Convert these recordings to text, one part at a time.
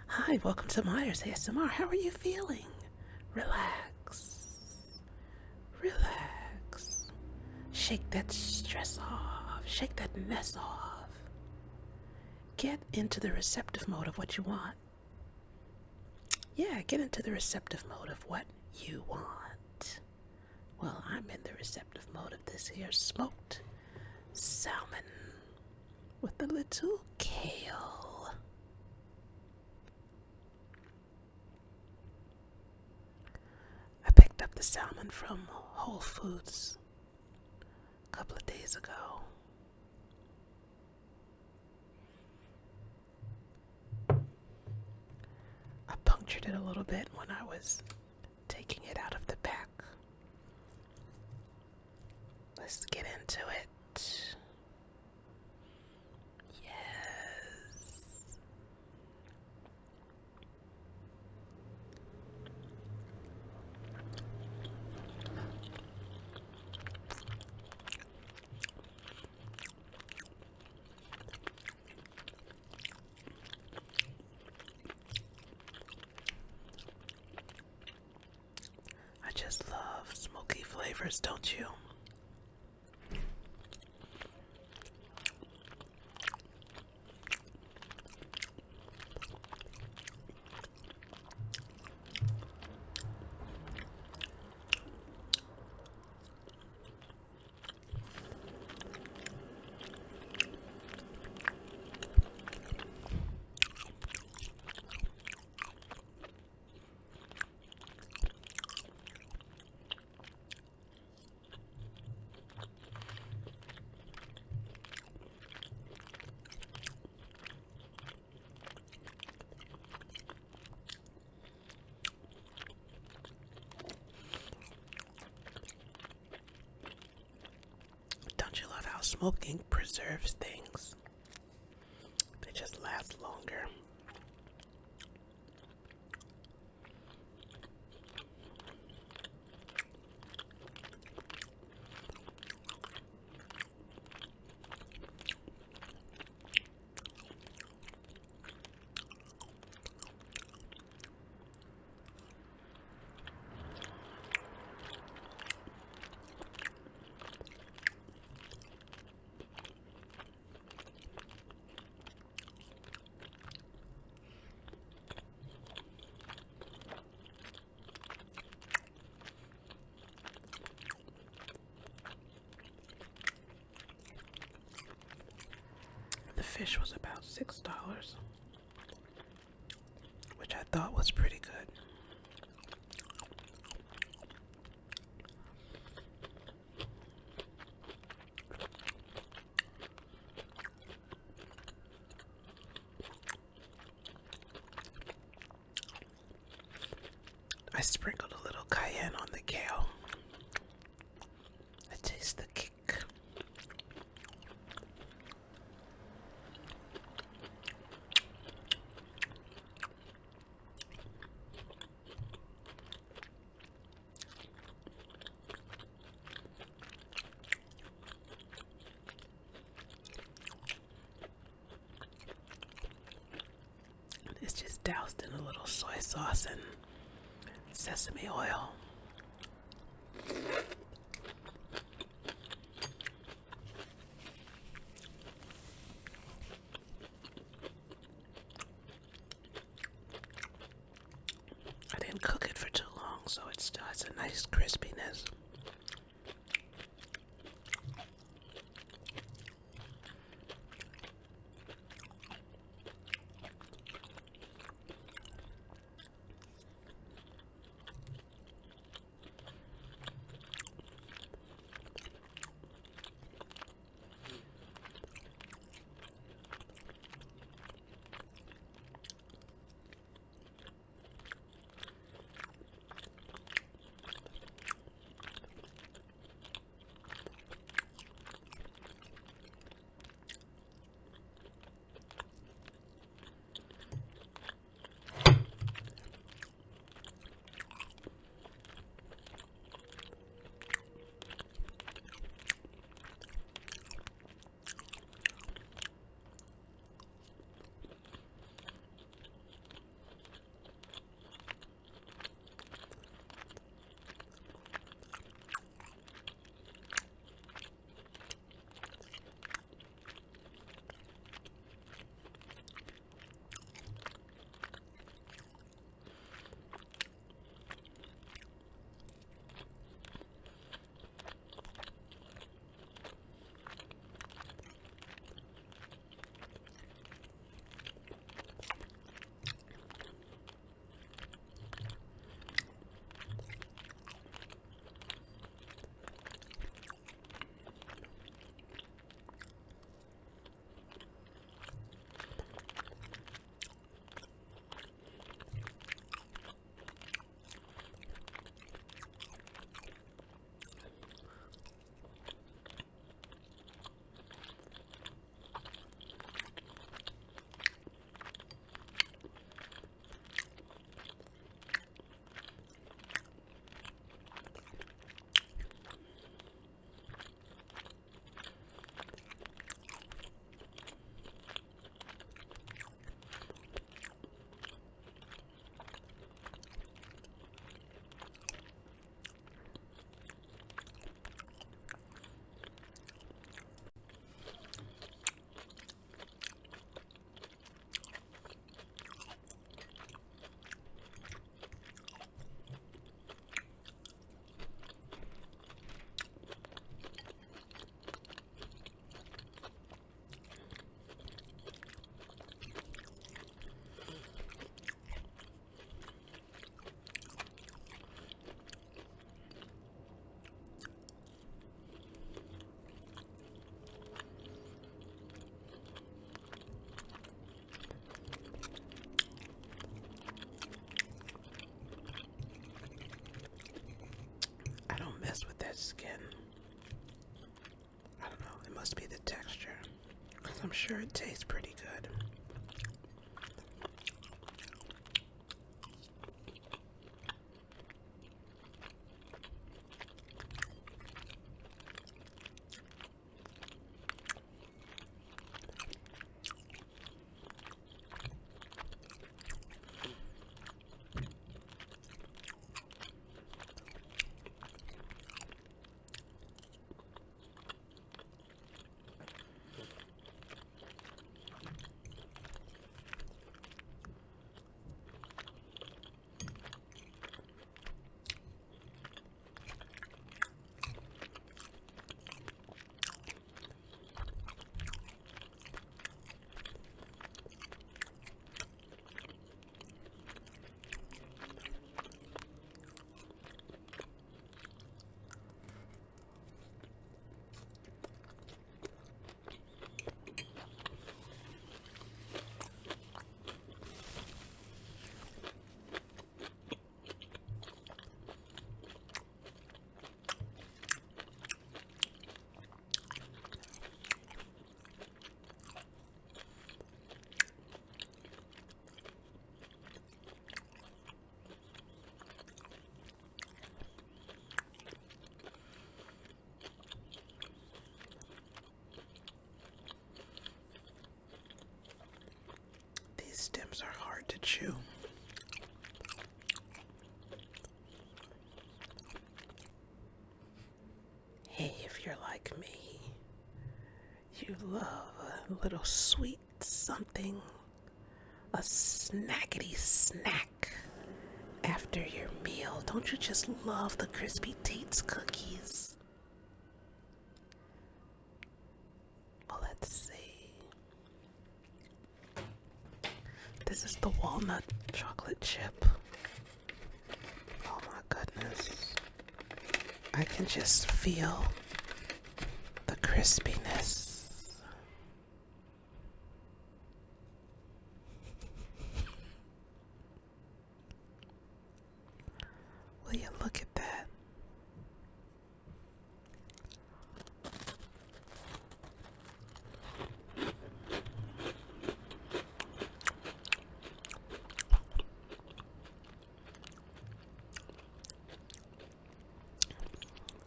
Hi, welcome to Myers ASMR. How are you feeling? Relax. Relax. Shake that stress off. Shake that mess off. Get into the receptive mode of what you want. Yeah, get into the receptive mode of what you want. Well, I'm in the receptive mode of this here smoked salmon with a little kale. I picked up the salmon from Whole Foods a couple of days ago. I punctured it a little bit when I was taking it out of the pack. Let's get into it. Yes. I just love smoky flavors, don't you? Don't you love how smoking preserves things? They just last longer. The fish was about $6, which I thought was pretty good. I sprinkled a little cayenne on the kale. I taste the kick. It's just doused in a little soy sauce and sesame oil. I didn't cook it for too long, so it still has a nice crispiness. sure it tastes pretty good. Stems are hard to chew. Hey, if you're like me, you love a little sweet something, a snackety snack after your meal. Don't you just love the Crispy Tates cookies? Well, let's see. This is the walnut chocolate chip. Oh my goodness. I can just feel the crispiness. Will you look at that?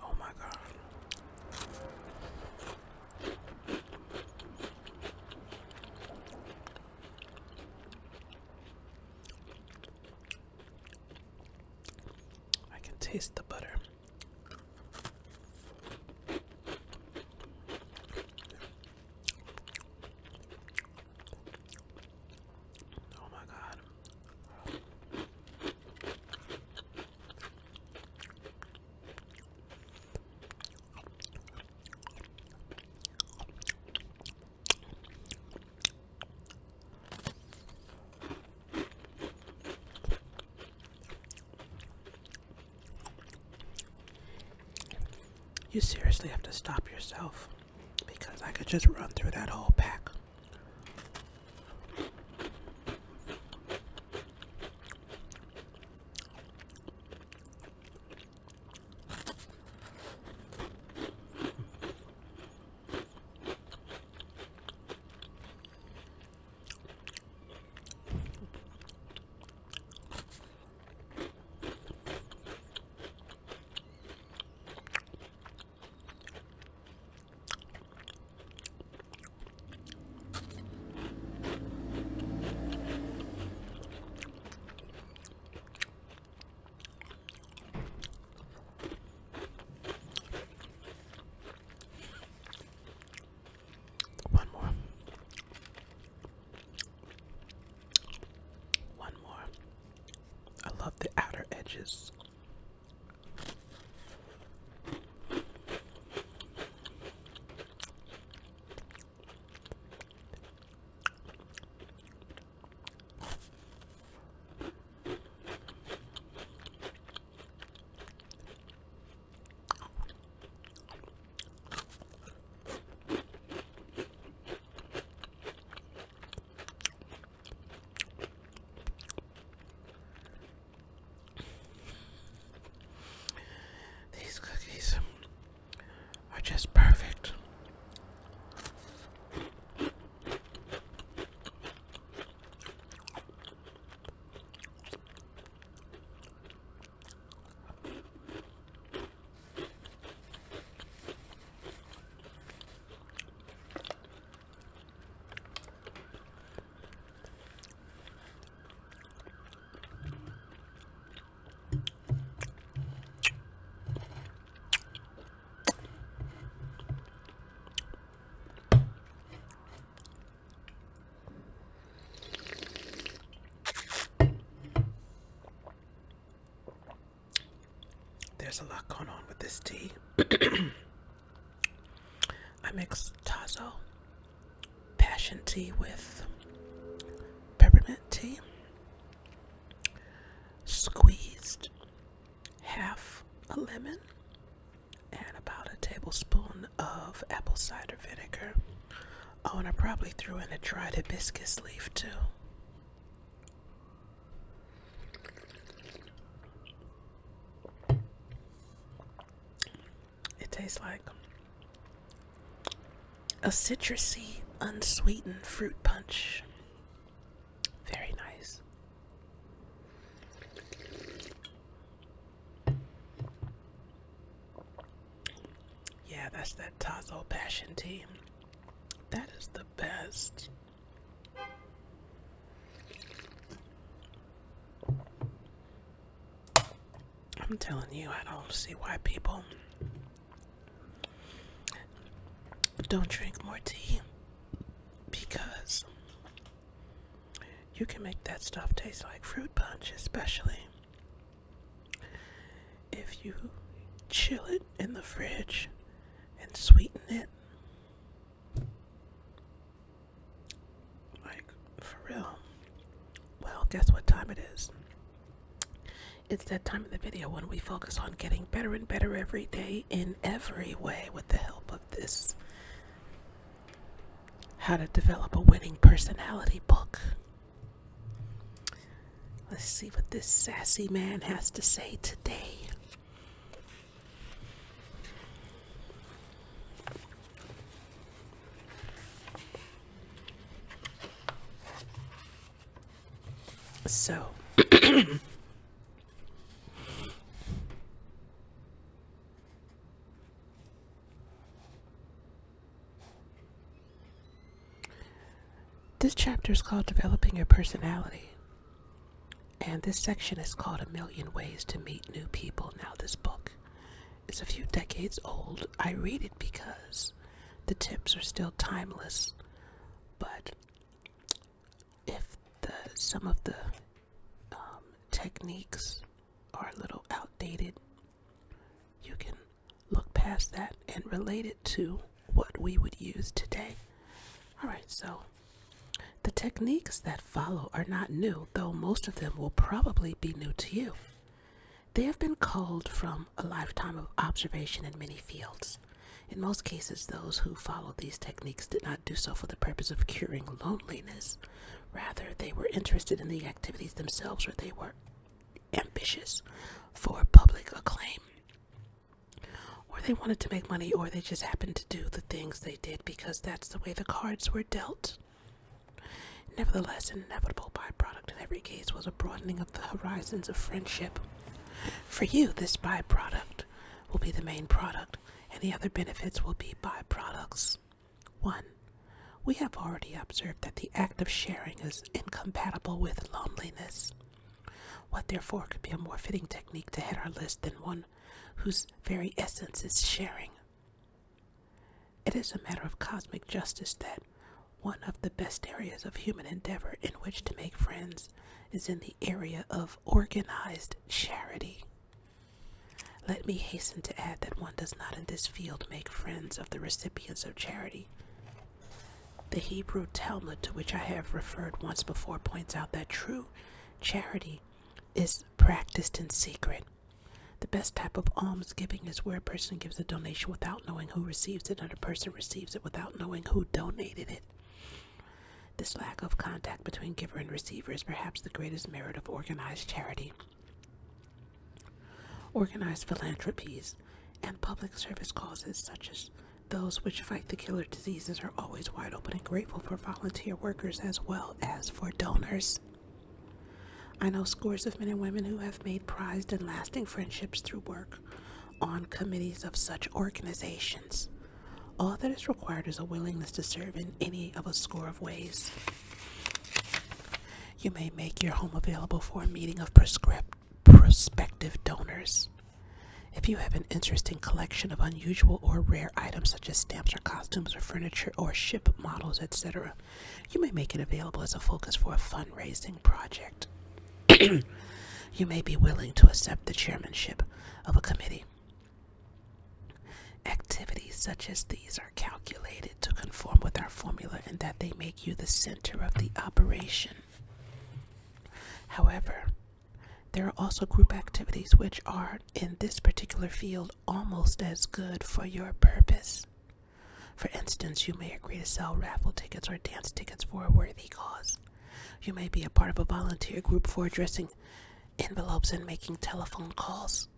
Oh my God. I can taste the butter. Oh my God. You seriously have to stop yourself because I could just run through that whole pack. One more. One more. I love the outer edges. there's a lot going on with this tea. I mix Tazo passion tea with peppermint tea, squeezed half a lemon, and about a tablespoon of apple cider vinegar. Oh, and I probably threw in a dried hibiscus leaf too. It tastes like a citrusy, unsweetened fruit punch. Very nice. Yeah, that's that Tazo passion tea. That is the best. I'm telling you, I don't see why people don't drink more tea, because you can make that stuff taste like fruit punch, especially if you chill it in the fridge and sweeten it. Like, for real. Well, guess what time it is? It's that time in the video when we focus on getting better and better every day in every way with the help of this How to Develop a Winning Personality book. Let's see what this sassy man has to say today. So, this chapter is called Developing Your Personality, and this section is called A Million Ways to Meet New People. Now, this book is a few decades old. I read it because the tips are still timeless, but if some of the techniques are a little outdated, you can look past that and relate it to what we would use today. Alright, so the techniques that follow are not new, though most of them will probably be new to you. They have been culled from a lifetime of observation in many fields. In most cases, those who followed these techniques did not do so for the purpose of curing loneliness. Rather, they were interested in the activities themselves, or they were ambitious for public acclaim, or they wanted to make money, or they just happened to do the things they did because that's the way the cards were dealt. Nevertheless, an inevitable byproduct in every case was a broadening of the horizons of friendship. For you, this byproduct will be the main product, and the other benefits will be byproducts. 1. We have already observed that the act of sharing is incompatible with loneliness. What therefore could be a more fitting technique to head our list than one whose very essence is sharing? It is a matter of cosmic justice that one of the best areas of human endeavor in which to make friends is in the area of organized charity. Let me hasten to add that one does not in this field make friends of the recipients of charity. The Hebrew Talmud, to which I have referred once before, points out that true charity is practiced in secret. The best type of almsgiving is where a person gives a donation without knowing who receives it, and a person receives it without knowing who donated it. This lack of contact between giver and receiver is perhaps the greatest merit of organized charity. Organized philanthropies and public service causes, such as those which fight the killer diseases, are always wide open and grateful for volunteer workers as well as for donors. I know scores of men and women who have made prized and lasting friendships through work on committees of such organizations. All that is required is a willingness to serve in any of a score of ways. You may make your home available for a meeting of prospective donors. If you have an interesting collection of unusual or rare items such as stamps or costumes or furniture or ship models, etc., you may make it available as a focus for a fundraising project. You You may be willing to accept the chairmanship of a committee. Activities such as these are calculated to conform with our formula in that they make you the center of the operation. However, there are also group activities which are, in this particular field, almost as good for your purpose. For instance, you may agree to sell raffle tickets or dance tickets for a worthy cause. You may be a part of a volunteer group for addressing envelopes and making telephone calls.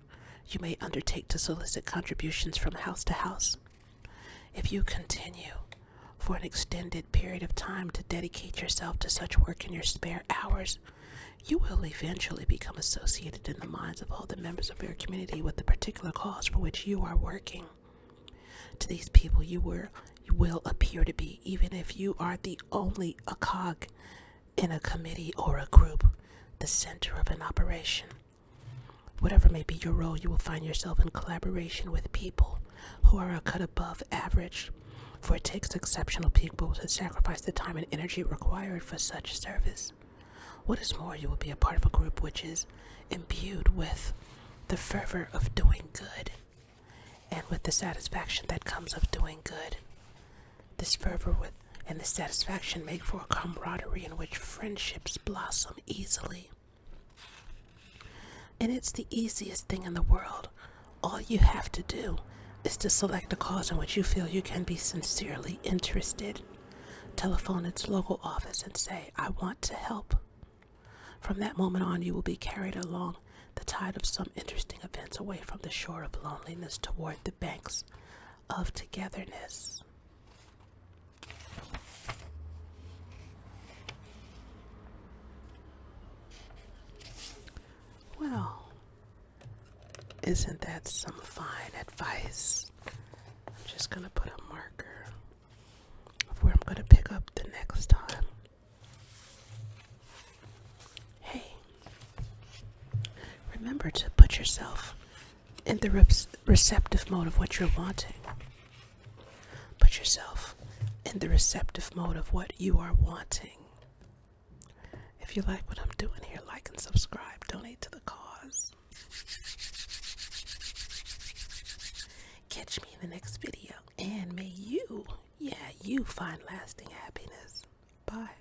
You may undertake to solicit contributions from house to house. If you continue for an extended period of time to dedicate yourself to such work in your spare hours, you will eventually become associated in the minds of all the members of your community with the particular cause for which you are working. To these people, you will appear to be, even if you are the only a cog in a committee or a group, the center of an operation. Whatever may be your role, you will find yourself in collaboration with people who are a cut above average, for it takes exceptional people to sacrifice the time and energy required for such service. What is more, you will be a part of a group which is imbued with the fervor of doing good, and with the satisfaction that comes of doing good. This fervor and this satisfaction make for a camaraderie in which friendships blossom easily. And it's the easiest thing in the world. All you have to do is to select a cause in which you feel you can be sincerely interested. Telephone its local office and say, "I want to help." From that moment on, you will be carried along the tide of some interesting events away from the shore of loneliness toward the banks of togetherness. Well, isn't that some fine advice? I'm just going to put a marker of where I'm going to pick up the next time. Hey, remember to put yourself in the receptive mode of what you're wanting. Put yourself in the receptive mode of what you are wanting. If you like what I'm doing here, like and subscribe, donate to the cause. Catch me in the next video, and may you find lasting happiness. Bye.